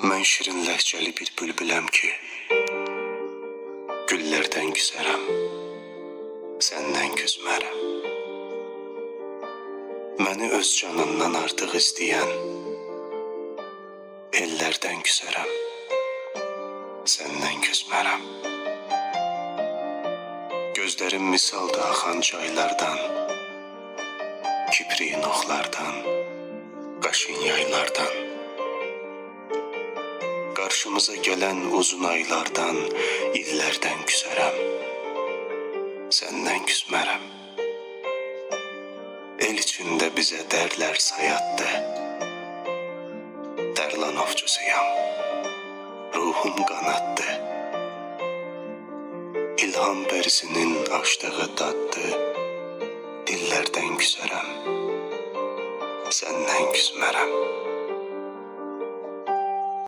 Mən şirin ləhcəli bir bülbüləm ki, güllərdən küsərəm, səndən küsmərəm. Məni öz canından artıq istəyən, ellərdən küsərəm, səndən küsmərəm. Gözlərim misalda axan çaylardan, kipriyin oxlardan, qaşın yaylardan. Qarşımıza gələn uzun aylardan, illərdən küsərəm, səndən küsmərəm. El içində bizə dərlər sayatdı, dərlan ovçusuyam, ruhum qanaddı. İlham bərzinin açdığı daddı, dillərdən küsərəm, səndən küsmərəm.